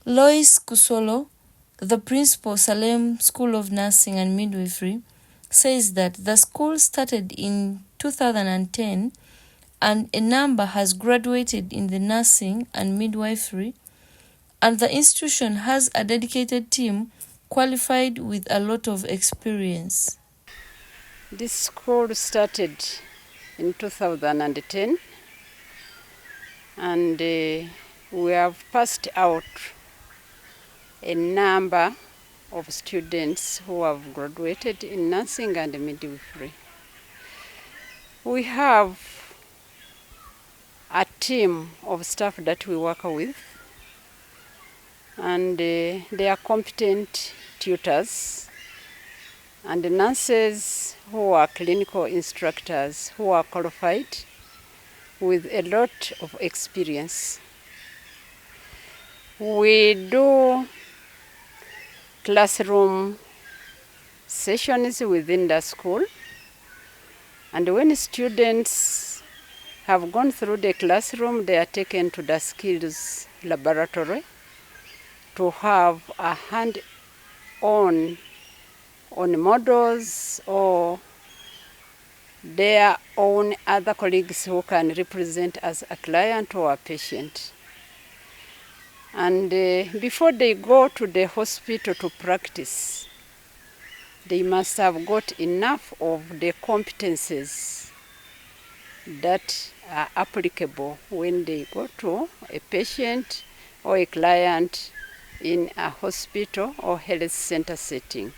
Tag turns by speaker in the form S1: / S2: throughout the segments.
S1: Lois Kusolo, the principal Salem School of Nursing and Midwifery, says that the school started in 2010 and a number has graduated in the nursing and midwifery, and the institution has a dedicated team qualified with a lot of experience.
S2: This school started in 2010 and we have passed out a number of students who have graduated in nursing and midwifery. We have a team of staff that we work with, and they are competent tutors and nurses who are clinical instructors who are qualified with a lot of experience. We do classroom sessions within the school, and when students have gone through the classroom, they are taken to the skills laboratory to have a hand-on models or their own other colleagues who can represent as a client or a patient. And before they go to the hospital to practice, they must have got enough of the competencies that are applicable when they go to a patient or a client in a hospital or health center setting.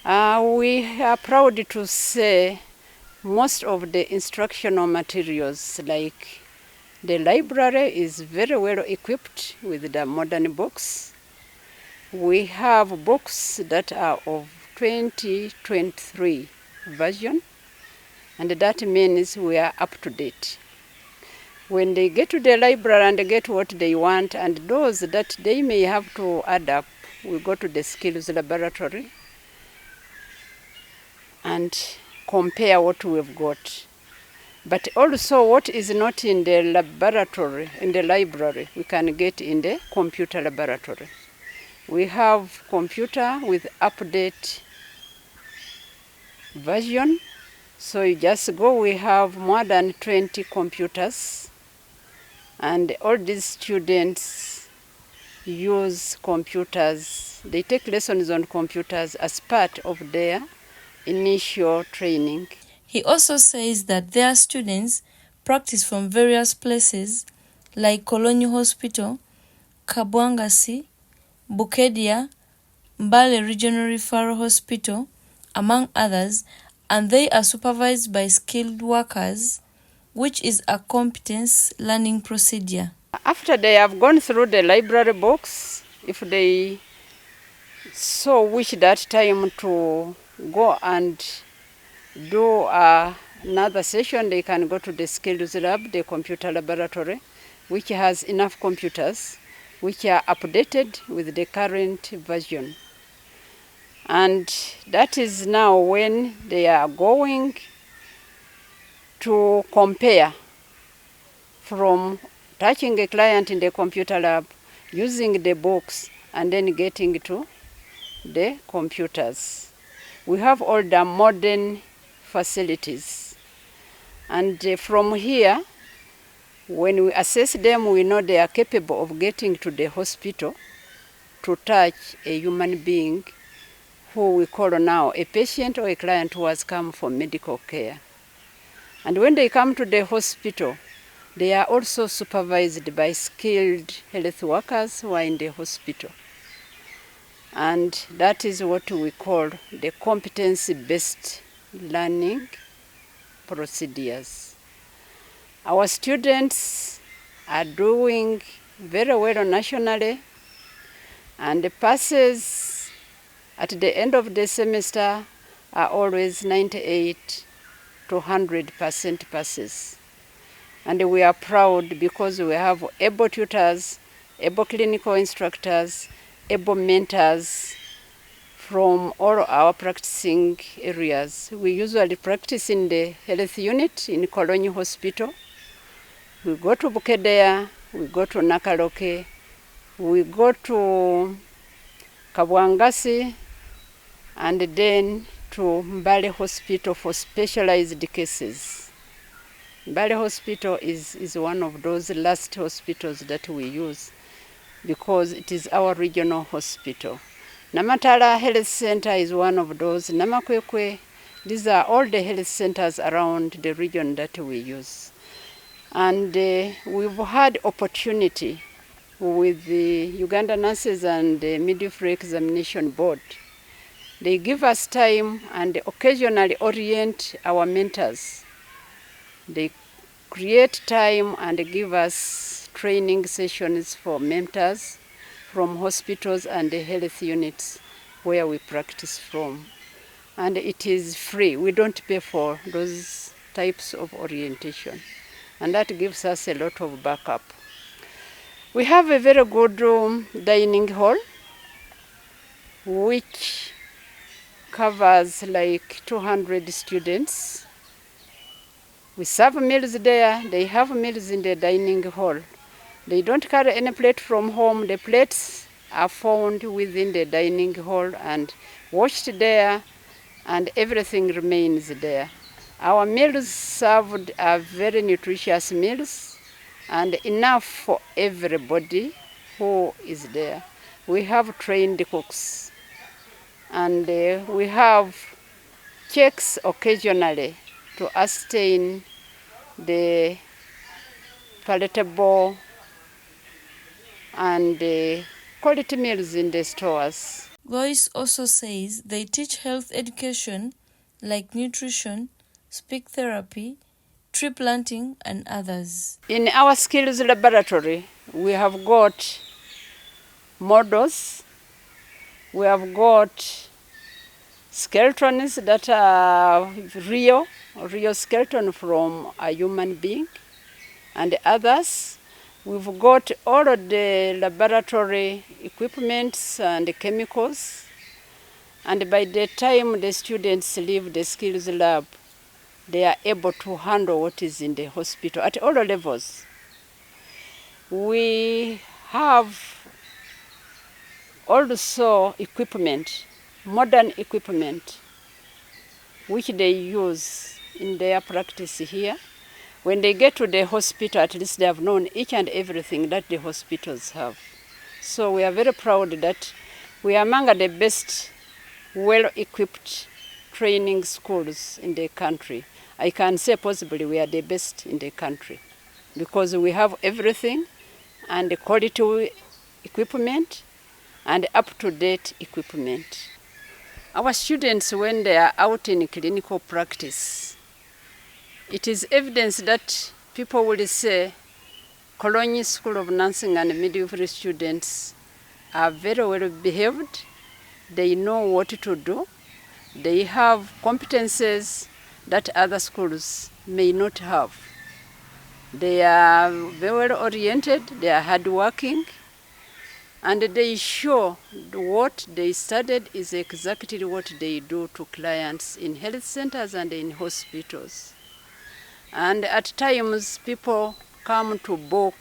S2: We are proud to say most of the instructional materials, like the library, is very well equipped with the modern books. We have books that are of 2023 version, and that means we are up to date. When they get to the library and get what they want, and those that they may have to add up, we go to the skills laboratory and compare what we've got. But also what is not in the laboratory, in the library, we can get in the computer laboratory. We have computer with update version. So you just go, we have more than 20 computers, and all these students use computers. They take lessons on computers as part of their initial training.
S1: He also says that their students practice from various places like Kolonyi Hospital, Kabwangasi, Bukedi, MBALE Regional Referral Hospital, among others, and they are supervised by skilled workers, which is a competence learning procedure.
S2: After they have gone through the library books, if they so wish that time to go and do another session, they can go to the skills lab, the computer laboratory, which has enough computers, which are updated with the current version. And that is now when they are going to compare from touching a client in the computer lab, using the books, and then getting to the computers. We have all the modern facilities. And from here, when we assess them, we know they are capable of getting to the hospital to touch a human being who we call now a patient or a client who has come for medical care. And when they come to the hospital, they are also supervised by skilled health workers who are in the hospital. And that is what we call the competency-based learning procedures. Our students are doing very well nationally, and the passes at the end of the semester are always 98 to 100% passes. And we are proud because we have able tutors, able clinical instructors, able mentors from all our practicing areas. We usually practice in the health unit in Kolonyi Hospital. We go to Bukedi, we go to Nakaloke, We go to Kabwangasi and then to MBALE Hospital for specialized cases. MBALE Hospital is one of those last hospitals that we use because it is our regional hospital. Namatala Health Center is one of those. Namakwekwe, these are all the health centers around the region that we use. And we've had opportunity with the Uganda Nurses and the Midwifery Examination Board. They give us time and occasionally orient our mentors. They create time and give us training sessions for mentors from hospitals and the health units where we practice from. And it is free. We don't pay for those types of orientation. And that gives us a lot of backup. We have a very good dining hall, which covers like 200 students. We serve meals there. They have meals in the dining hall. They don't carry any plate from home. The plates are found within the dining hall and washed there, and everything remains there. Our meals served are very nutritious meals and enough for everybody who is there. We have trained cooks, and we have checks occasionally to ascertain the palatable and quality meals in the stores.
S1: Joyce also says they teach health education like nutrition, speech therapy, tree planting, and others.
S2: In our skills laboratory, we have got models, we have got skeletons that are real skeleton from a human being, and others. We've got all of the laboratory equipments and chemicals, and by the time the students leave the skills lab, they are able to handle what is in the hospital at all levels. We have also equipment, modern equipment, which they use in their practice here. When they get to the hospital, at least they have known each and everything that the hospitals have. So we are very proud that we are among the best well-equipped training schools in the country. I can say possibly we are the best in the country because we have everything and the quality equipment and up-to-date equipment. Our students, when they are out in clinical practice, it is evidence that people will say Kolonyi School of Nursing and Midwifery students are very well behaved. They know what to do. They have competences that other schools may not have. They are very well oriented, they are hardworking, and they show what they studied is exactly what they do to clients in health centers and in hospitals. And at times, people come to book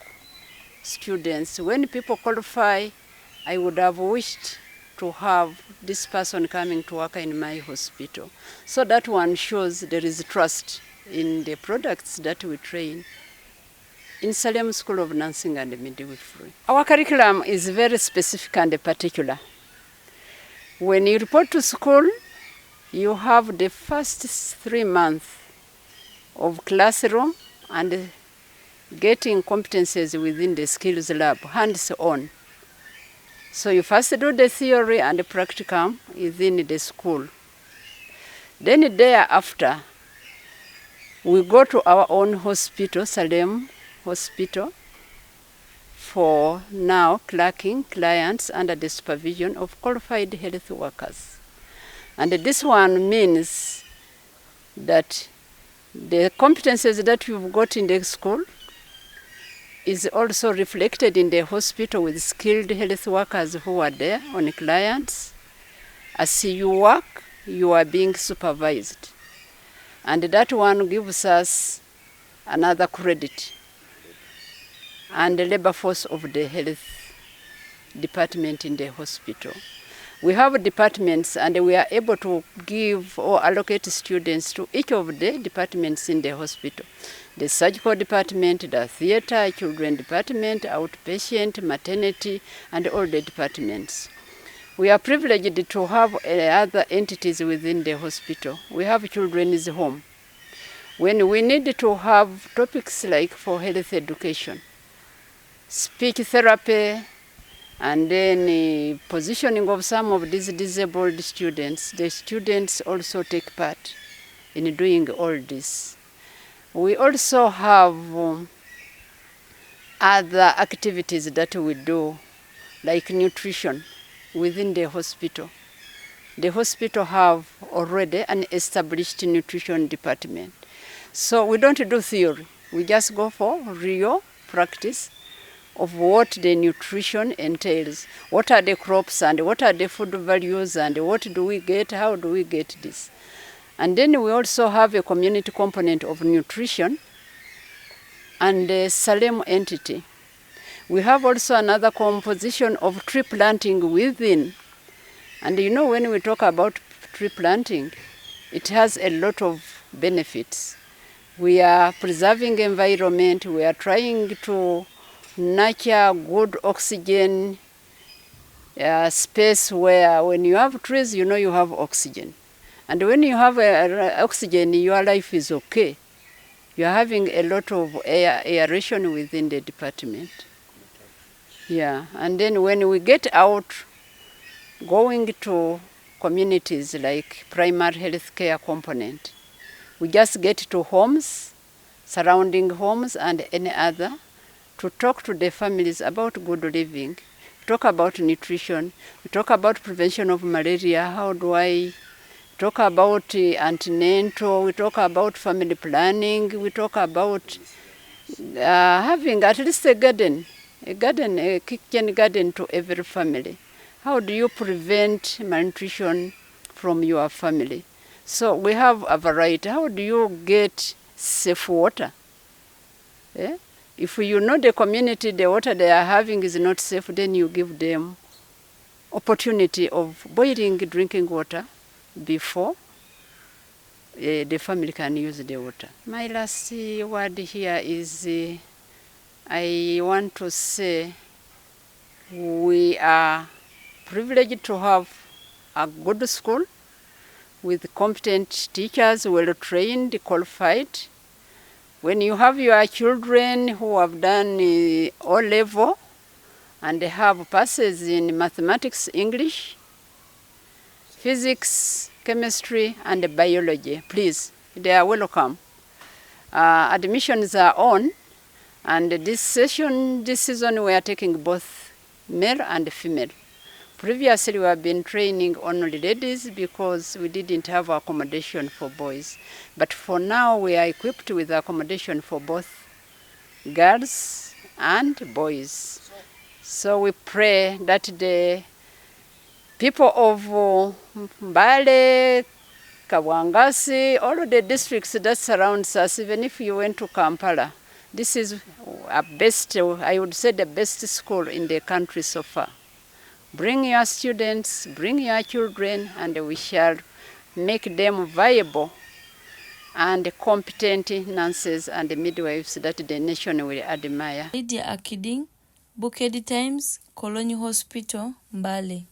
S2: students. When people qualify, I would have wished to have this person coming to work in my hospital. So that one shows there is trust in the products that we train in Salem School of Nursing and Midwifery. Our curriculum is very specific and particular. When you report to school, you have the first 3 months of classroom and getting competencies within the skills lab, hands-on. So you first do the theory and the practicum within the school. Then thereafter, we go to our own hospital, Salem Hospital, for now clerking clients under the supervision of qualified health workers. And this one means that the competences that we've got in the school is also reflected in the hospital with skilled health workers who are there on clients. As you work, you are being supervised. And that one gives us another credit and the labor force of the health department in the hospital. We have departments and we are able to give or allocate students to each of the departments in the hospital. The surgical department, the theater, children department, outpatient, maternity, and all the departments. We are privileged to have other entities within the hospital. We have children's home. When we need to have topics like for health education, speech therapy, and then positioning of some of these disabled students, the students also take part in doing all this. We also have other activities that we do, like nutrition within the hospital. The hospital have already an established nutrition department. So we don't do theory, we just go for real practice of what the nutrition entails. What are the crops and what are the food values and what do we get, how do we get this? And then we also have a community component of nutrition and a Salem entity. We have also another composition of tree planting within. And you know, when we talk about tree planting, it has a lot of benefits. We are preserving environment, we are trying to nurture good oxygen space where when you have trees, you know you have oxygen. And when you have oxygen, your life is okay. You are having a lot of aeration within the department. Yeah, and then when we get out, going to communities like primary health care component, we just get to homes, surrounding homes and any other, to talk to the families about good living, talk about nutrition, we talk about prevention of malaria, how do I talk about antenatal, we talk about family planning, we talk about having at least a kitchen garden to every family. How do you prevent malnutrition from your family? So we have a variety. How do you get safe water? Yeah? If you know the community, the water they are having is not safe, then you give them opportunity of boiling drinking water before the family can use the water. My last word here is I want to say we are privileged to have a good school with competent teachers, well-trained, qualified. When you have your children who have done O-level and they have passes in mathematics, English, physics, chemistry, and biology, please, they are welcome. Admissions are on, and this season we are taking both male and female. Previously, we have been training only ladies because we didn't have accommodation for boys. But for now, we are equipped with accommodation for both girls and boys. So we pray that the people of MBALE, Kawangasi, all of the districts that surrounds us, even if you went to Kampala, this is a best, I would say the best school in the country so far. Bring your students, bring your children, and we shall make them viable and competent nurses and midwives that the nation will admire.
S1: Lydia Akiding, Bukedi Times, Kolonyi Hospital, MBALE.